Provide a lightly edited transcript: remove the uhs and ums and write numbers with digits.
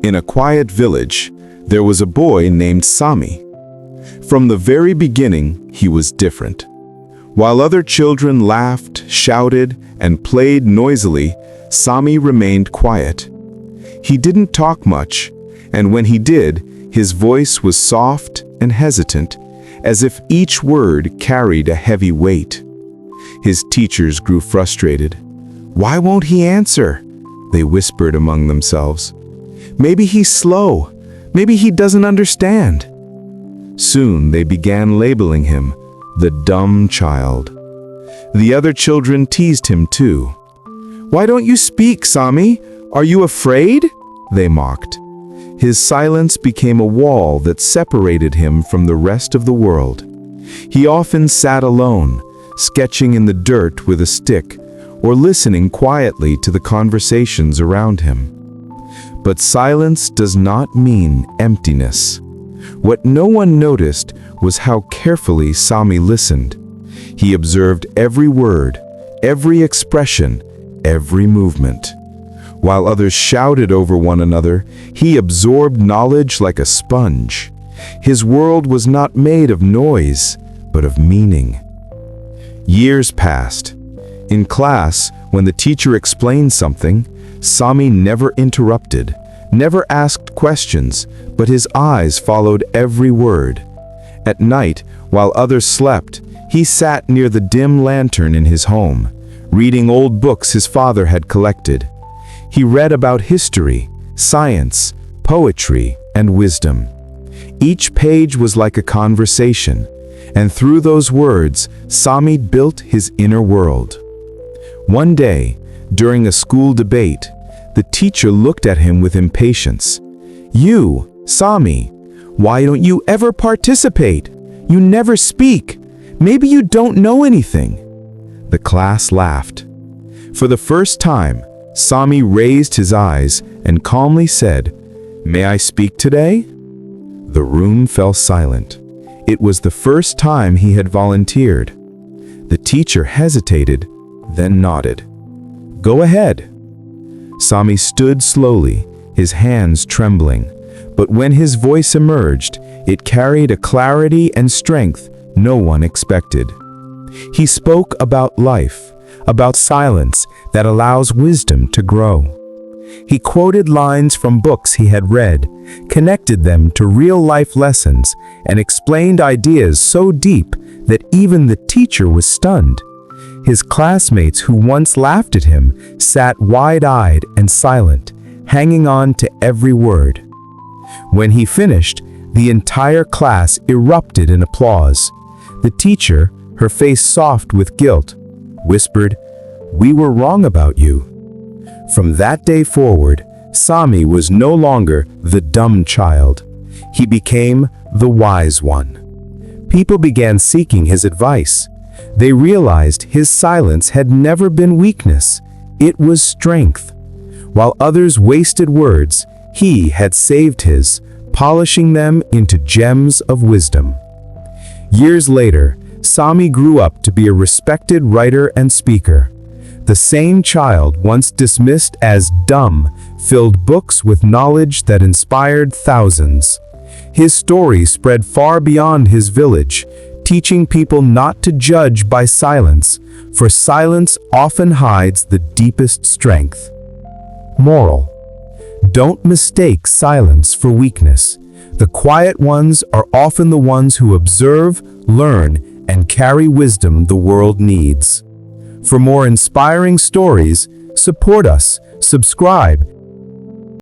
In a quiet village, there was a boy named Sami. From the very beginning, he was different. While other children laughed, shouted, and played noisily, Sami remained quiet. He didn't talk much, and when he did, his voice was soft and hesitant, as if each word carried a heavy weight. His teachers grew frustrated. "Why won't he answer?" they whispered among themselves. "Maybe he's slow. Maybe he doesn't understand." Soon they began labeling him the dumb child. The other children teased him too. "Why don't you speak, Sami? Are you afraid?" they mocked. His silence became a wall that separated him from the rest of the world. He often sat alone, sketching in the dirt with a stick, or listening quietly to the conversations around him. But silence does not mean emptiness. What no one noticed was how carefully Sami listened. He observed every word, every expression, every movement. While others shouted over one another, he absorbed knowledge like a sponge. His world was not made of noise, but of meaning. Years passed. In class, when the teacher explained something, Sami never interrupted, never asked questions, but his eyes followed every word. At night, while others slept, he sat near the dim lantern in his home, reading old books his father had collected. He read about history, science, poetry, and wisdom. Each page was like a conversation, and through those words, Sami built his inner world. One day, during a school debate, the teacher looked at him with impatience. "You, Sami, why don't you ever participate? You never speak. Maybe you don't know anything." The class laughed. For the first time, Sami raised his eyes and calmly said, "May I speak today?" The room fell silent. It was the first time he had volunteered. The teacher hesitated, then nodded. "Go ahead." Sami stood slowly, his hands trembling, but when his voice emerged, it carried a clarity and strength no one expected. He spoke about life, about silence that allows wisdom to grow. He quoted lines from books he had read, connected them to real-life lessons, and explained ideas so deep that even the teacher was stunned. His classmates who once laughed at him sat wide-eyed and silent, hanging on to every word. When he finished, the entire class erupted in applause. The teacher, her face soft with guilt, whispered, "We were wrong about you." From that day forward, Sami was no longer the dumb child. He became the wise one. People began seeking his advice. They realized his silence had never been weakness, it was strength. While others wasted words, he had saved his, polishing them into gems of wisdom. Years later, Sami grew up to be a respected writer and speaker. The same child once dismissed as dumb filled books with knowledge that inspired thousands. His story spread far beyond his village, teaching people not to judge by silence, for silence often hides the deepest strength. Moral: don't mistake silence for weakness. The quiet ones are often the ones who observe, learn, and carry wisdom the world needs. For more inspiring stories, support us, subscribe,